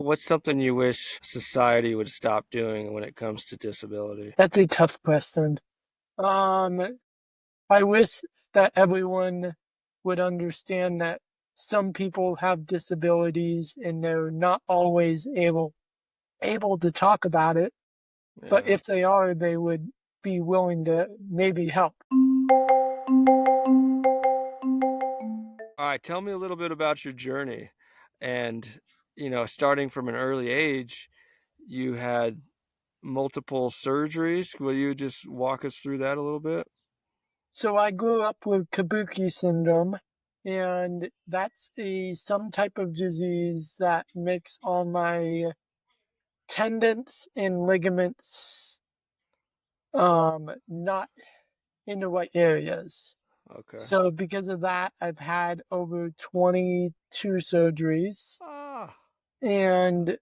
What's something you wish society would stop doing when it comes to disability? That's a tough question. Um, I wish that everyone would understand that some people have disabilities and they're not always able to talk about it. But Yeah. if they are, they would be willing to maybe help. All right, tell me a little bit about your journey. And, starting from an early age, you had multiple surgeries. Will you just walk us through that a little bit? So I grew up with Kabuki syndrome, and that's a some type of disease that makes all my tendons and ligaments not in the right areas. Okay. So because of that, I've had over 22 surgeries, Ah, and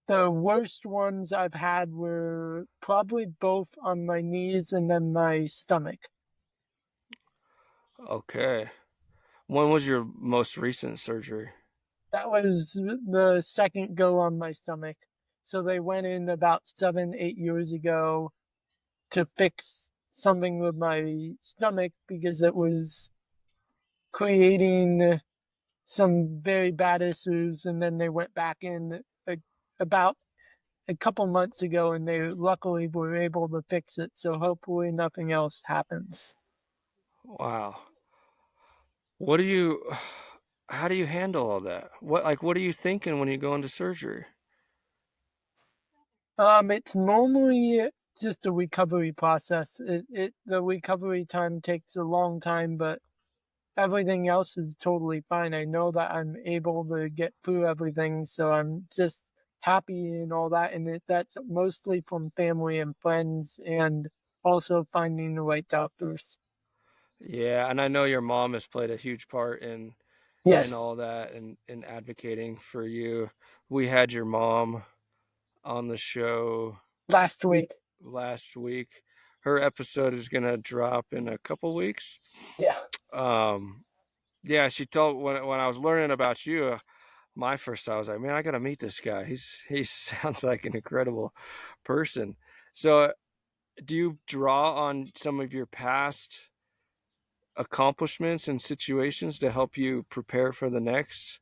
the worst ones I've had were probably both on my knees and then my stomach. okay. When was your most recent surgery? That was the second go on my stomach. So they went in about 7, 8 years ago to fix something with my stomach because it was creating some very bad issues. And then they went back in about a couple months ago and they luckily were able to fix it. So hopefully nothing else happens. Wow. What do you, how do you handle all that? What are you thinking when you go into surgery? It's normally just a recovery process. The recovery time takes a long time, but everything else is totally fine. I know that I'm able to get through everything, so I'm just happy and all that. And that's mostly from family and friends, and also finding the right doctors. Yeah, and I know your mom has played a huge part in Yes, all that and in advocating for you. We had your mom on the show last week. last week. Her episode is gonna drop in a couple weeks. Yeah. Um, yeah, she told when I was learning about you, my first thought was like, man, I gotta meet this guy. He sounds like an incredible person. So, do you draw on some of your past accomplishments and situations to help you prepare for the next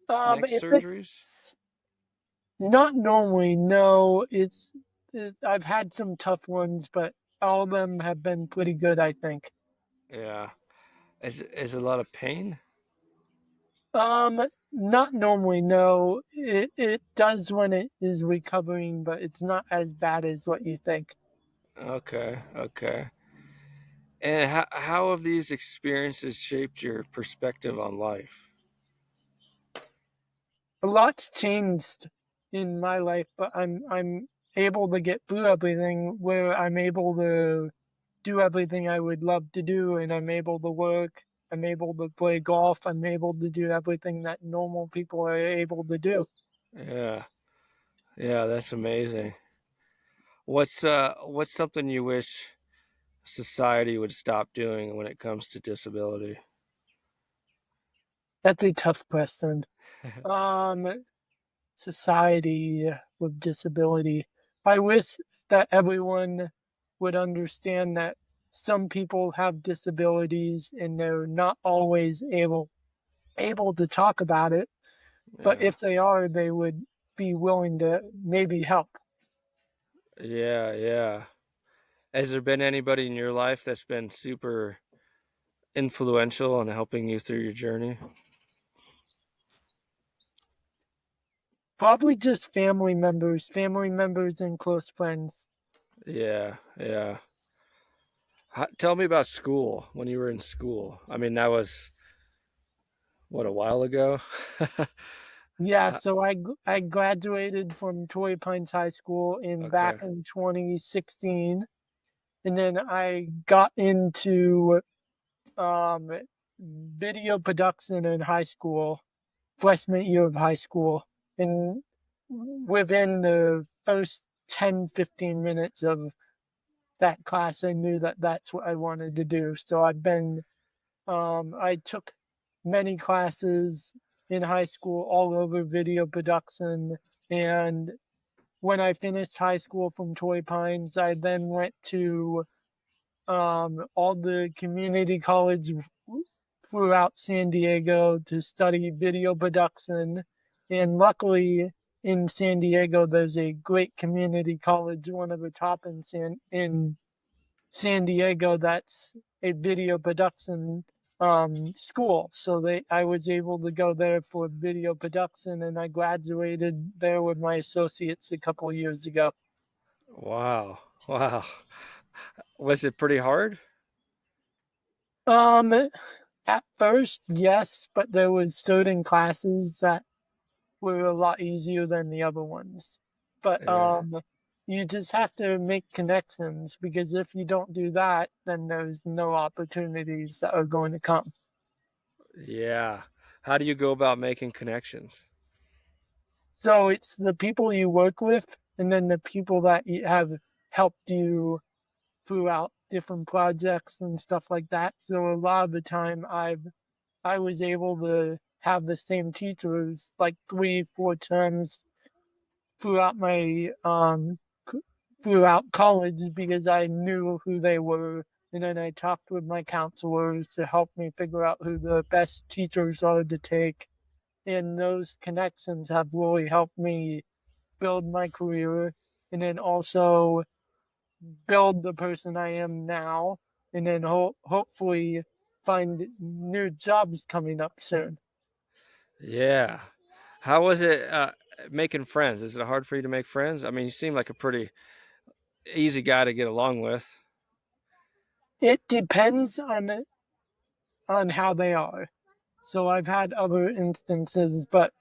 If surgeries? it's not normally, no. I've had some tough ones, but all of them have been pretty good, I think. Yeah. Is it a lot of pain? Not normally, no. It does when it is recovering, but it's not as bad as what you think. Okay, okay. And how have these experiences shaped your perspective on life? A lot's changed in my life, but I'm able to get through everything where I'm able to do everything I would love to do, and I'm able to work. I'm able to play golf. I'm able to do everything that normal people are able to do. Yeah. Yeah, that's amazing. What's something you wish society would stop doing when it comes to disability? That's a tough question. Um, Society with disability. I wish that everyone would understand that some people have disabilities and they're not always able to talk about it. But Yeah. if they are, they would be willing to maybe help. Yeah, yeah. Has there been anybody in your life that's been super influential in helping you through your journey? Probably just family members and close friends. Yeah, yeah. Tell me about school when you were in school. I mean, that was what, a while ago? Yeah, Ho- so I graduated from Torrey Pines High School in back okay. in 2016, and then I got into um, video production in high school, freshman year of high school. And within the first 10, 15 minutes of that class, I knew that that's what I wanted to do. So I took many classes in high school all over video production. And when I finished high school from Torrey Pines, I then went to all the community college throughout San Diego to study video production. And luckily, in San Diego, there's a great community college, one of the top in San Diego. That's a video production school. So I was able to go there for video production, and I graduated there with my associates a couple of years ago. Wow. Wow. Was it pretty hard? Um, at first, yes, but there was certain classes that were a lot easier than the other ones. But Yeah. you just have to make connections because if you don't do that, then there's no opportunities that are going to come. Yeah. How do you go about making connections? So it's the people you work with and then the people that have helped you throughout different projects and stuff like that. So a lot of the time I was able to have the same teachers like 3, 4 times throughout my throughout college because I knew who they were, and then I talked with my counselors to help me figure out who the best teachers are to take. And those connections have really helped me build my career and then also build the person I am now, and then hopefully find new jobs coming up soon. Yeah. How was it making friends? Is it hard for you to make friends? I mean, you seem like a pretty easy guy to get along with. It depends on how they are. So I've had other instances, but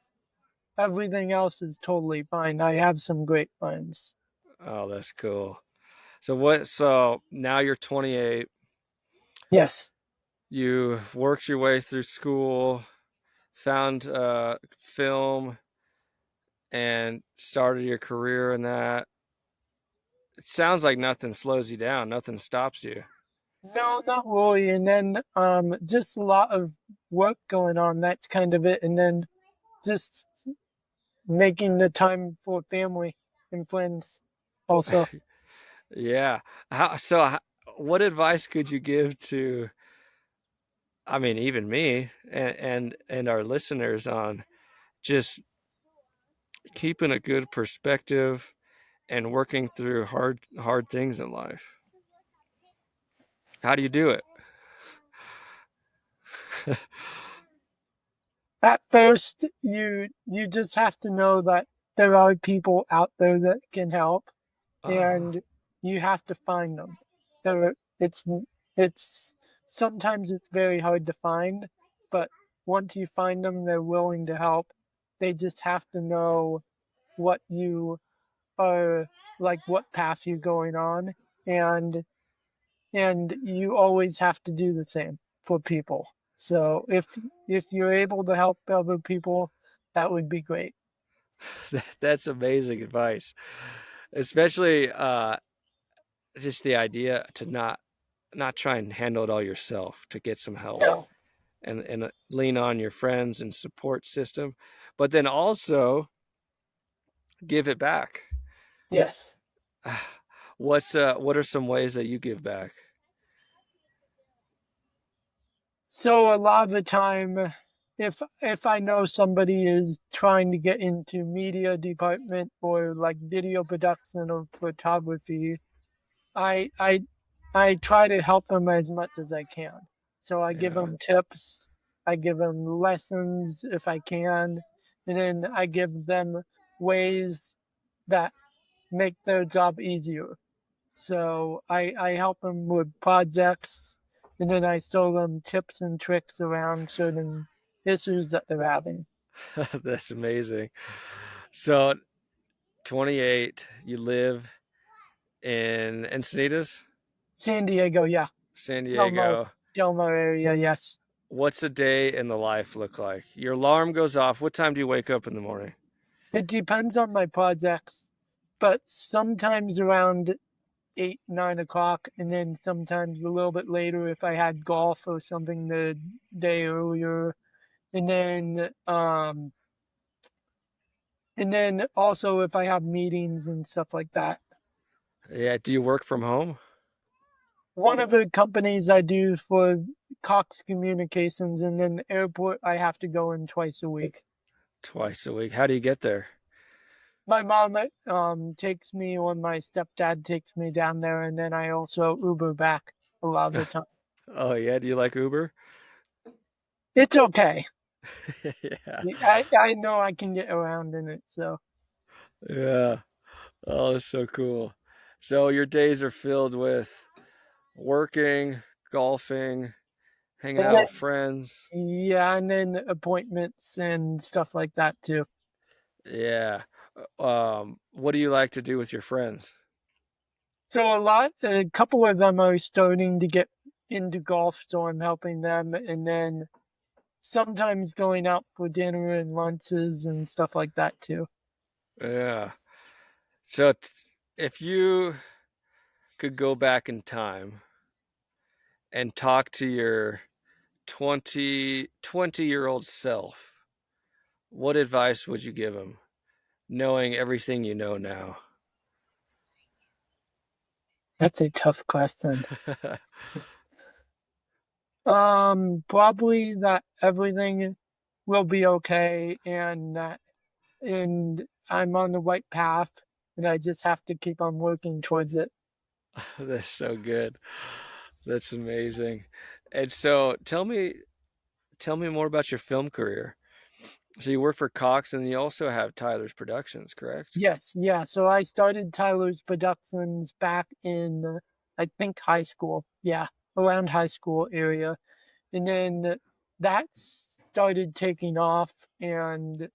everything else is totally fine. I have some great friends. Oh, that's cool. So now you're 28. Yes. You worked your way through school, found film, and started your career in that. It sounds like nothing slows you down, nothing stops you. No, not really. And then just a lot of work going on. That's kind of it. And then just making the time for family and friends also. Yeah. What advice could you give to, I mean, even me and our listeners on just keeping a good perspective and working through hard things in life? How do you do it? At first, you just have to know that there are people out there that can help, uh, and you have to find them. There, it's sometimes it's very hard to find, but once you find them, they're willing to help. They just have to know what you are like, what path you're going on, and you always have to do the same for people. So if you're able to help other people, that would be great. that's amazing advice, especially just the idea to not try and handle it all yourself, to get some help Yeah. and lean on your friends and support system, but then also give it back. Yes. What are some ways that you give back? So a lot of the time, if I know somebody is trying to get into media department or like video production or photography, I I I try to help them as much as I can. So I give Yeah. them tips, I give them lessons if I can, and then I give them ways that make their job easier. So I help them with projects, and then I show them tips and tricks around certain issues that they're having. That's amazing. So 28, you live in Encinitas, San Diego, yeah. San Delmo, Diego. Delmo area, yes. What's a day in the life look like? Your alarm goes off. What time do you wake up in the morning? It depends on my projects, but sometimes around 8, 9 o'clock, and then sometimes a little bit later if I had golf or something the day earlier. and then also if I have meetings and stuff like that. Yeah. Do you work from home? One of the companies I do for Cox Communications, and then the airport I have to go in twice a week. Twice a week. How do you get there? My mom takes me, or my stepdad takes me down there, and then I also Uber back a lot of the time. Oh yeah. Do you like Uber? It's okay. Yeah. I know I can get around in it, so Yeah. Oh, that's so cool. So your days are filled with working, golfing, hanging and out then, with friends. yeah, and then appointments and stuff like that too. Yeah. What do you like to do with your friends? So a couple of them are starting to get into golf, so I'm helping them, and then sometimes going out for dinner and lunches and stuff like that too. Yeah. So if you could go back in time and talk to your 20-year-old self, what advice would you give him, knowing everything you know now? That's a tough question. Probably that everything will be okay and I'm on the right path and I just have to keep on working towards it. That's so good. That's amazing. And so tell me more about your film career. So you work for Cox and you also have Tyler's Productions, correct? Yes, yeah. So I started Tyler's Productions back in I think high school. Yeah, around high school area. And then that started taking off and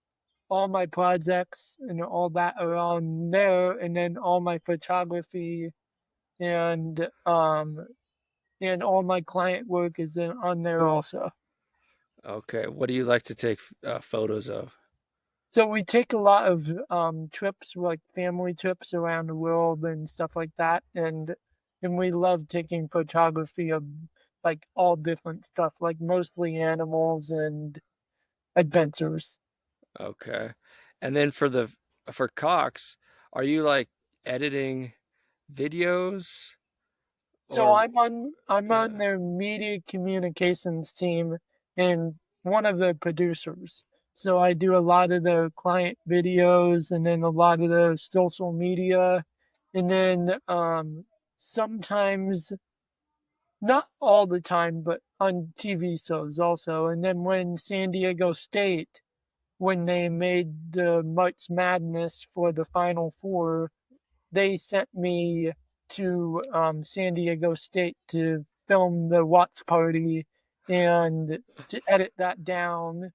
all my projects and all that are on there and then all my photography and um and all my client work is on there also. Okay. What do you like to take photos of? So we take a lot of trips, like family trips around the world and stuff like that, and we love taking photography of like all different stuff, like mostly animals and adventures. Okay. And then for Cox, are you like editing videos So or I'm on yeah. their media communications team and one of the producers. So I do a lot of the client videos and then a lot of the social media and then sometimes not all the time but on TV shows also. And then when San Diego State when they made the March Madness for the Final Four, they sent me to San Diego State to film the Watts party and to edit that down.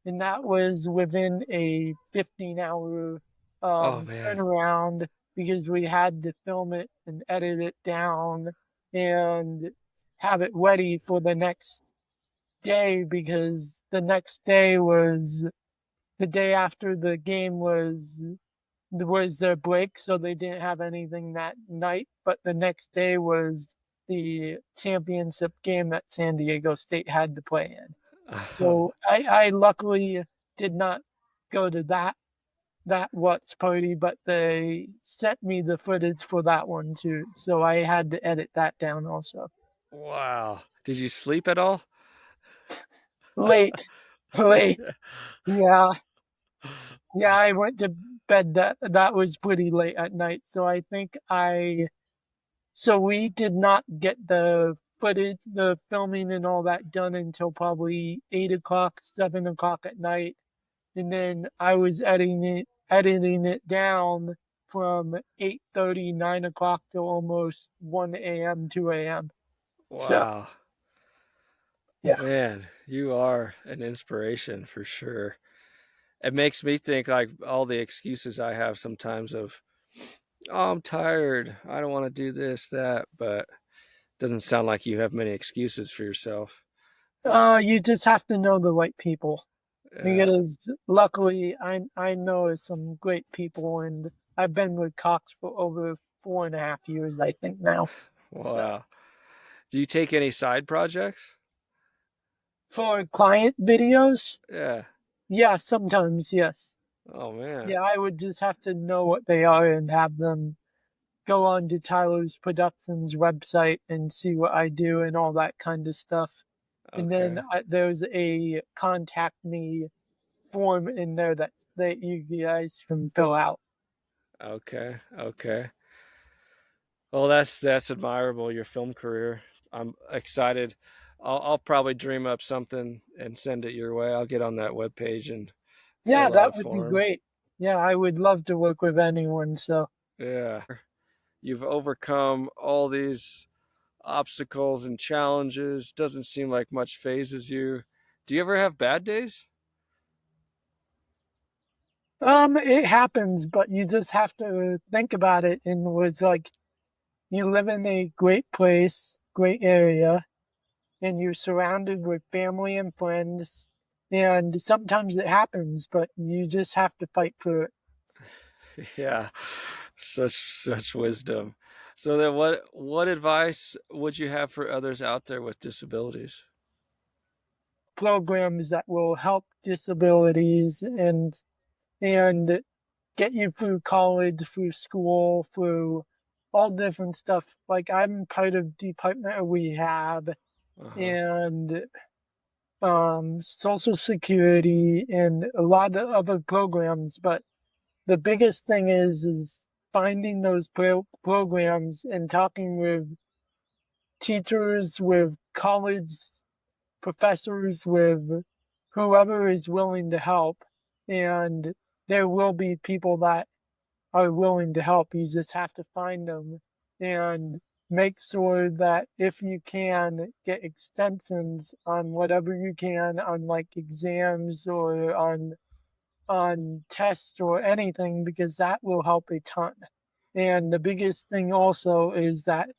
And that was within a 15-hour Oh man. turnaround because we had to film it and edit it down and have it ready for the next day because the next day was the day after the game was their break, so they didn't have anything that night. But the next day was the championship game that San Diego State had to play in. So I luckily did not go to that Watts party, but they sent me the footage for that one too. So I had to edit that down also. Wow. Did you sleep at all? Late, late. Yeah, yeah. I went to bed that was pretty late at night. So I think I So we did not get the footage, the filming and all that done until probably 8 o'clock, 7 o'clock at night. And then I was editing it down from 8:30, 9 o'clock to almost 1 a.m., 2 a.m. So Wow. yeah. Man, you are an inspiration for sure. It makes me think like all the excuses I have sometimes of, oh, I'm tired. I don't want to do this, that, but doesn't sound like you have many excuses for yourself. You just have to know the right people Yeah. because luckily I know some great people and I've been with Cox for over 4.5 years, I think now. So Wow. Do you take any side projects? For client videos, Yeah. yeah, sometimes, yes. Oh, man. Yeah, I would just have to know what they are and have them go on to Tyler's Productions website and see what I do and all that kind of stuff. And then Okay. there's a contact me form in there that you guys can fill out. Okay. Okay. Well, that's admirable, your film career. I'm excited. I'll probably dream up something and send it your way. I'll get on that webpage and Yeah, fill out a that would be form. great. Yeah, I would love to work with anyone. So, Yeah. You've overcome all these obstacles and challenges. Doesn't seem like much phases you. Do you ever have bad days? it happens, but you just have to think about it. And was like, you live in a great place, great area, and you're surrounded with family and friends. And sometimes it happens, but you just have to fight through it. Yeah. Such wisdom. So then what advice would you have for others out there with disabilities? Programs that will help disabilities and get you through college, through school, through all different stuff. Like I'm part of Department of Rehab Uh-huh. and Social Security and a lot of other programs, but the biggest thing is finding those programs and talking with teachers, with college professors, with whoever is willing to help. And there will be people that are willing to help. You just have to find them and make sure that if you can get extensions on whatever you can on like exams or on tests or anything because that will help a ton. And the biggest thing also is that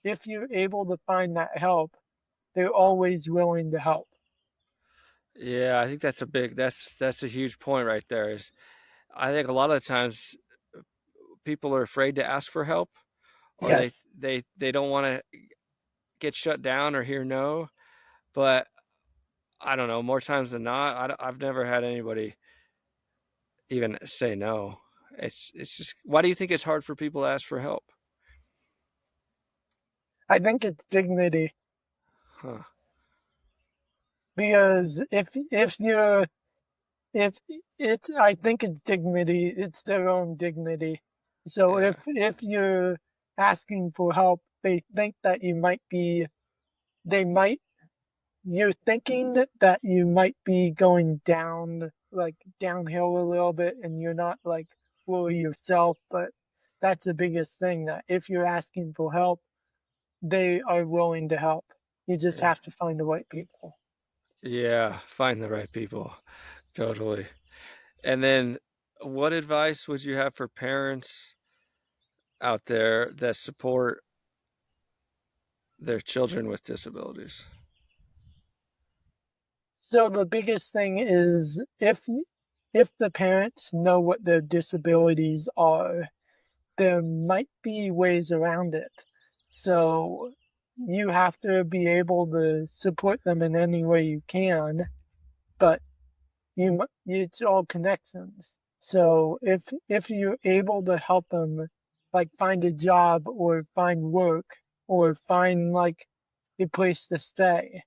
if you're able to find that help, they're always willing to help. Yeah, I think that's a huge point right there. Is I think a lot of times people are afraid to ask for help, or Yes. they don't want to get shut down or hear no. But I don't know. More times than not, I've never had anybody even say no. It's just why do you think it's hard for people to ask for help? I think it's dignity Huh. because if it I think it's dignity, it's their own dignity. So Yeah. if you're asking for help, they think that you might be they might you're thinking that you might be going down like downhill a little bit and you're not like fully yourself, but that's the biggest thing that if you're asking for help, they are willing to help. You just Yeah. have to find the right people. Yeah. Find the right people. Totally. And then, what advice would you have for parents out there that support their children with disabilities? So the biggest thing is if the parents know what their disabilities are, there might be ways around it. So you have to be able to support them in any way you can, but it's all connections. So if you're able to help them like find a job or find work or find like a place to stay,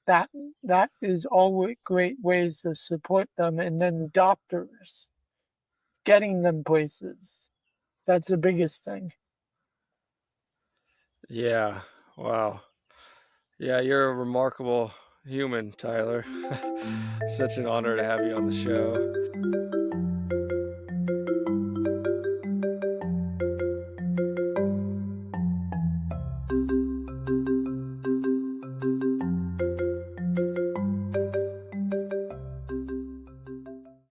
that that is all great ways to support them. And then doctors, getting them places. That's the biggest thing. Yeah. Wow. Yeah, you're a remarkable human, Tyler. Such an honor to have you on the show.